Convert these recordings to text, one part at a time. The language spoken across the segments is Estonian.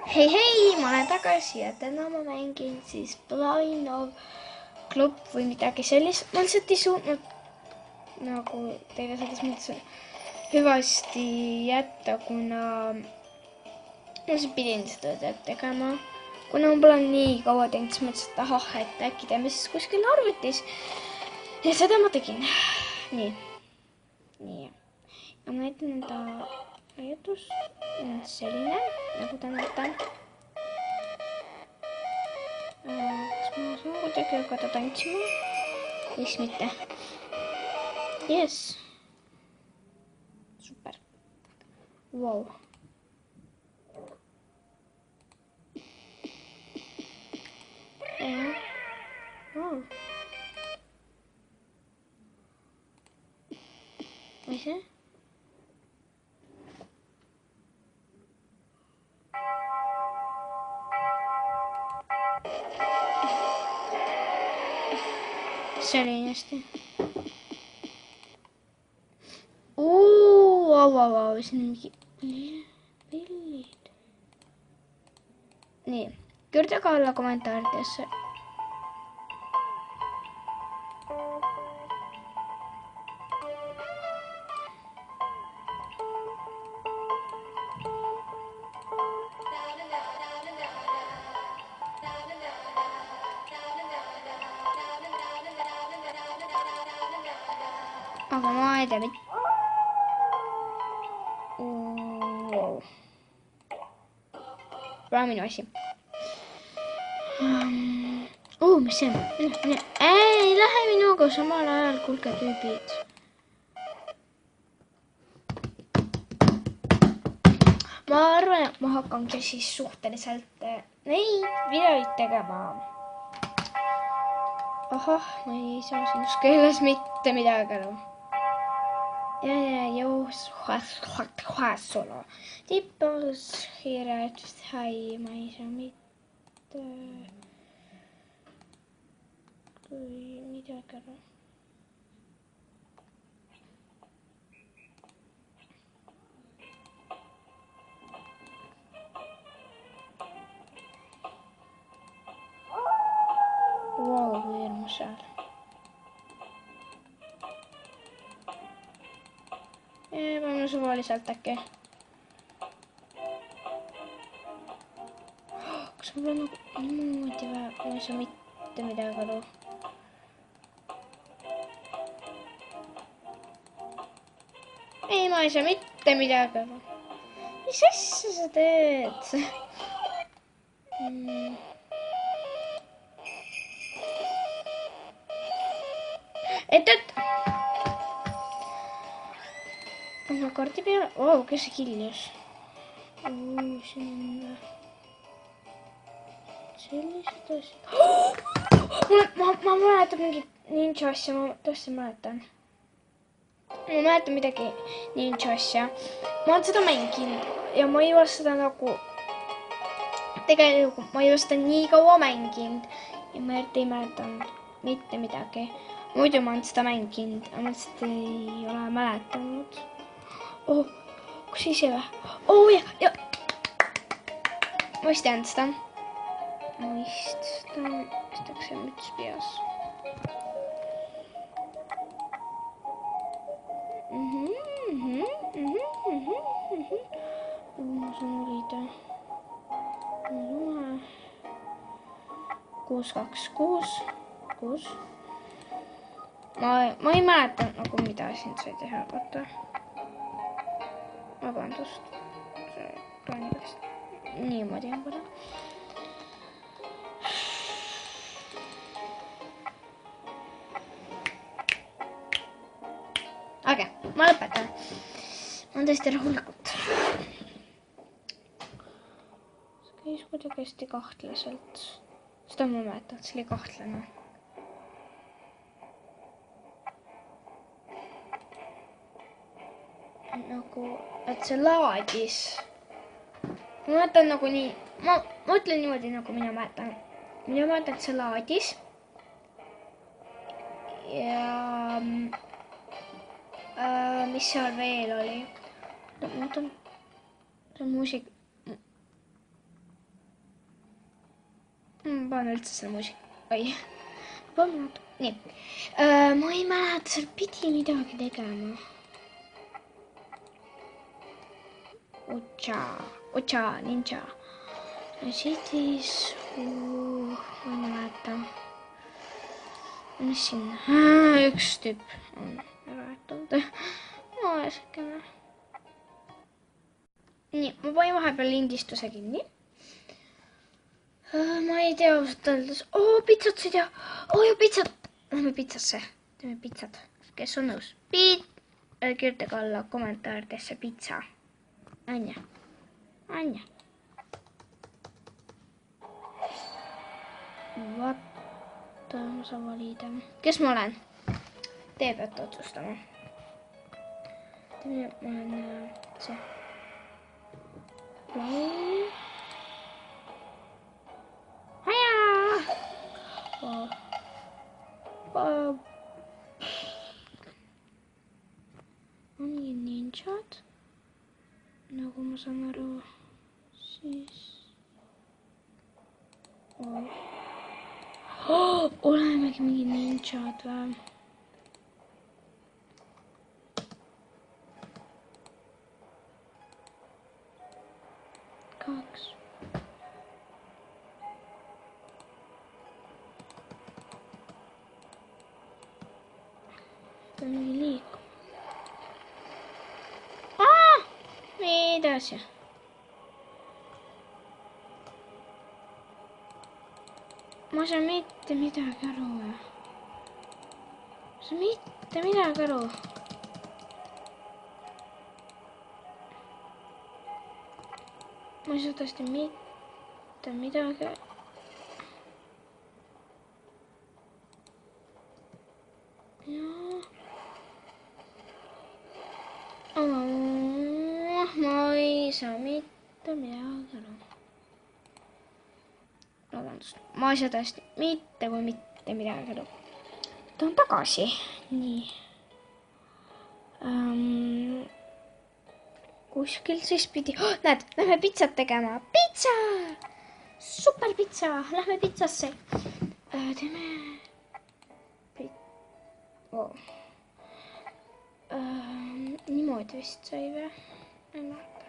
Hei, ma olen tagasi ja täna ma mängin siis Blind Club või midagi sellist. Ma lihtsalt ei suutnud nagu teile selles mõttes hüvasti jätta, kuna ma lihtsalt pidin seda tegema. Kuna ma pole nii kaua teinud, siis mõtlesin, et ahah, et äkki teeme siis kuskil arvutis. Ja seda ma tegin. Nii. Ja ma näitan enda ajatus. Selline, nagu ta näitab. Kas ma saan kuidagi hakata tantsima? Siis mitte. Yes. Super. Wow. Oh. Mis see? See oli hästi. Vau, siin on mingi pillid. Nii, kirjutage alla kommentaaridesse. Aga ma ei tea mitte. Pole minu asi. Mis see on? Ei lähe minuga samal ajal, kuulge tüübid. Ma arvan, et ma hakkangi siis suhteliselt neid videoid tegema. Ahah, ma ei saa sinus keeles mitte midagi aru. Solo. Tippos hiired hai, ma ei saa mitte midagi aru. Vau, kui hirmus seal. Paneme suvaliselt äkki. Kas mul on nagu niimoodi või? Ma ei saa mitte midagi aru. Ei, ma ei saa mitte midagi aru. Mis asja sa teed? Et! Ma kaardi peale. Kes see kiljus? Siin on sellised asjad. Ma mäletan mingit ninja asja, ma tõesti mäletan. Ma mäletan midagi ninja asja. Ma olen seda mänginud ja ma ei ole seda nagu... Tegelikult ma ei ole seda nii kaua mänginud ja ma ei mäletanud mitte midagi. Muidu ma olen seda mänginud, aga ma lihtsalt ei ole mäletanud. Kus ise või? Ja! Ma vist tean seda. Istakse müts peas. Ma saan olida. 626. Ma ei mäleta nagu mida siin sai teha, vaata. Vabandust. See plaanidest. Niimoodi on korra. Aga, ma lõpetan. Ma olen tõesti rahulikult. See käis kuidagi hästi kahtlaselt. Seda ma mäletan, et see oli kahtlane. Nagu, et see laadis. Ma mäletan nagu nii, ma ütlen niimoodi, nagu mina mäletan. Mina mäletan, et see laadis. Ja mis seal veel oli? See on muusik. panen üldse selle muusika. Oi. Nii. Ma ei mäleta, seal pidi midagi tegema. Ocha, ninja. Cities. Ma ei mäleta. Mis siin? Üks tüüp on ära jätnud. Aeskene. Nii, ma panin vahepeal lindistuse kinni. Ma ei tea ausalt öeldes. Pitsat sa ei tea. Ju pitsat. Lähme pitsasse. Teeme pitsat. Kes on nõus? Kirjutage alla kommentaaridesse pitsa. Anja. Vaata, ma saan valida. Kes ma olen? Te peate otsustama. Ma olen see. Ongi ninjad. Nagu ma saan aru, siis... Olemegi mingi ninjad või? Kaks. Pean mingi liikuma. Mida see? Ma saan mitte midagi aru. Ma ei saa tõesti mitte midagi. Ma ei saa mitte midagi aru. Vabandust, ma ei saa tõesti mitte midagi aru. Toon tagasi. Nii. Kuskil siis pidi... Näed, lähme pitsat tegema. Pitsa! Super pitsa! Lähme pitsasse. Teeme... Niimoodi vist sai või? Ei mäleta.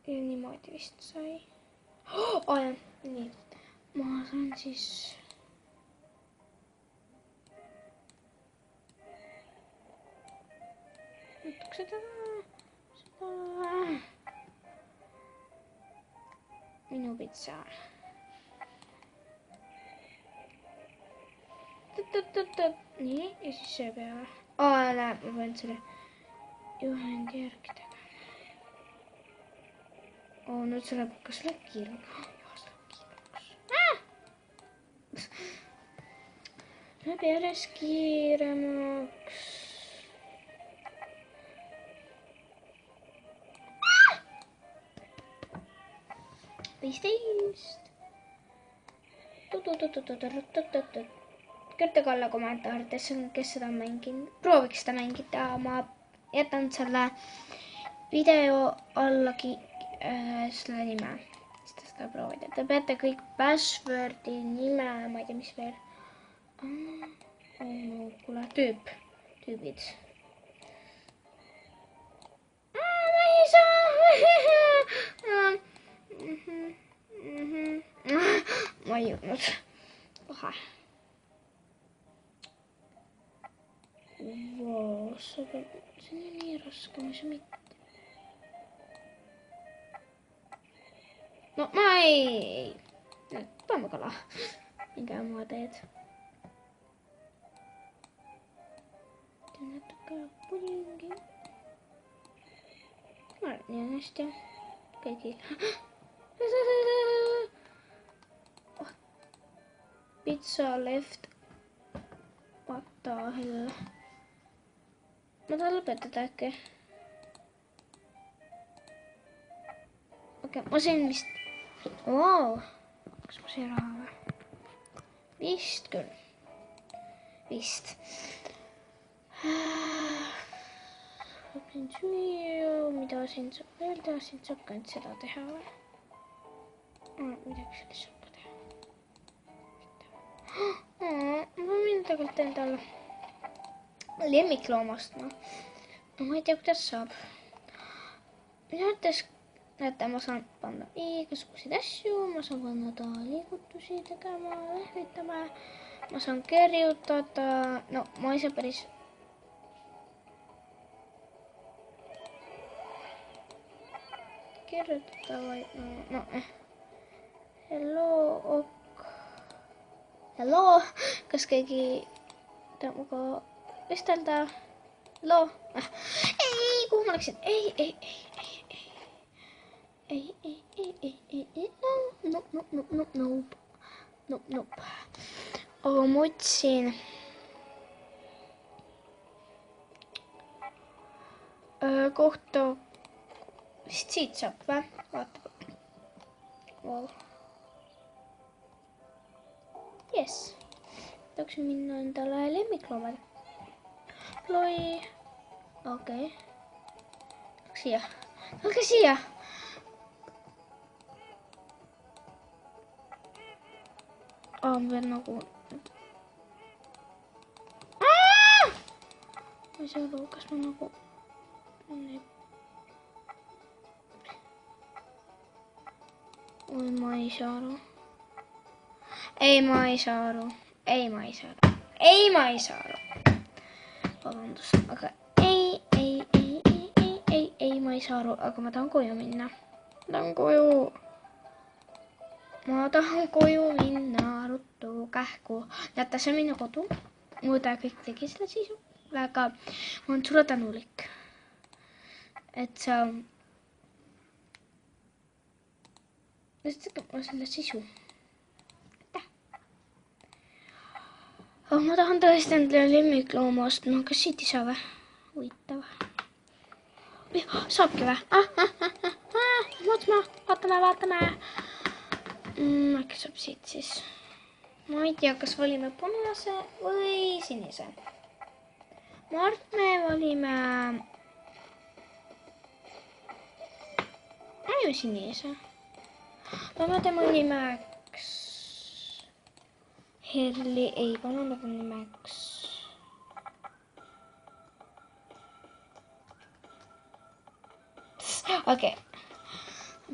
Ja niimoodi vist sai. Jah, nii. Ma saan siis... Natuke seda... Minu pitsa. Nii, ja siis see peale. Näeb, ma pean selle juhendi järgi tegema. Nüüd see läheb kas läheb kiiremaks. Läheb järjest kiiremaks. 15. Kirjutage alla kommentaaridesse, kes seda on mänginud. Prooviks seda mängida. Ma jätan selle video allagi selle nime. Siis te seda proovida. Te peate kõik passwordi, nime, ma ei tea, mis veel. Kuule, tüübid. Ma ei saa. Ma ei jõudnud. Kohe. See on nii raske, ma ei saa mitte. No ma ei... Toome kala. Minge oma teed. Teen natuke pudingi. Ma olen nii hästi. Kõigi. Pizza left. What the hell? Ma tahan lõpetada äkki. Okei, ma sain vist... Wow. Kas ma sain raha või? Vist küll. Vist. Õpin süüa, mida siin saab veel teha, siin saab ka seda teha või? Midagi sellist saab ka teha. Ma võin tegelikult endale lemmikloomast, no. Ma ei tea, kuidas saab. Minu arvates, näete, ma saan panna igasuguseid asju, ma saan panna ta liigutusi tegema, lehvitama, ma saan kerjutada, no ma ei saa päris kirjutada, vaid hello, ok. Hello, kas keegi tahab muga vestelda? Hello? Ei, kuhu ma läksin? Ei. Nope. Aga ma otsin kohta, vist siit saab või? Vaata. Wow. Yes. Tahaksin minna endale lemmikloomad. Ploi. Okei. Tulge siia. Ma pean nagu... Ma ei saa aru, kas ma nagu... Oi, ma ei saa aru. Ma ei saa aru. Vabandust, aga ma ei saa aru, aga ma tahan koju minna. Ma tahan koju minna, ruttu, kähku. Näete, see on minu kodu. Mu õde kõik tegi selle sisu. Väga, ma olen sulle tänulik. Et sa... Ma selle sisu. Ma tahan tõesti endale lemmiklooma ostma. Kas siit ei saa või? Huvitav. Saabki või? Vaatame. Äkki saab siit siis. Ma ei tea, kas valime punase või sinise. Ma arvan, me valime... sinise. Panna tema nimeks... Herli, ei panna nagu nimeks. Okei.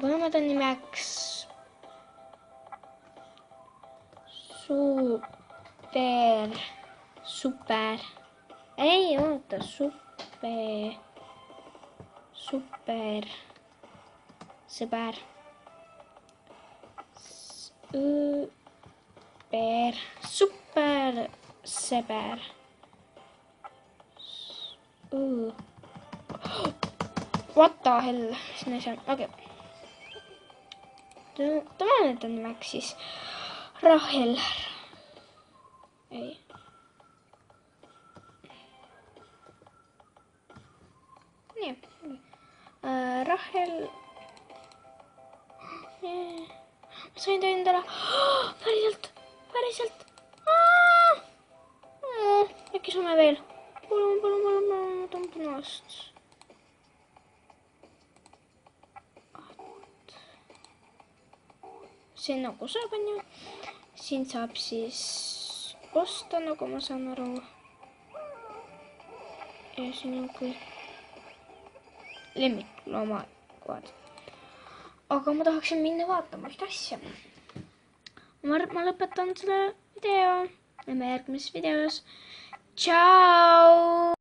Paneme ta nimeks super. Ei, oota, super. Sõber. Super sõber. What the hell? Sinna see on. Okei. Tema nüüd on nimeks siis Rahel. Ei. Nii. Rahel. Ma sain ta endale. Päriselt. Äkki saame veel. Palun, punast. Siin nagu saab, on ju. Siin saab siis osta, nagu ma saan aru. Ja siin on kõik lemmikloomad. Aga ma tahaksin minna vaatama ühte asja. Ma lõpetan selle video. Näeme järgmises videos. Ciao!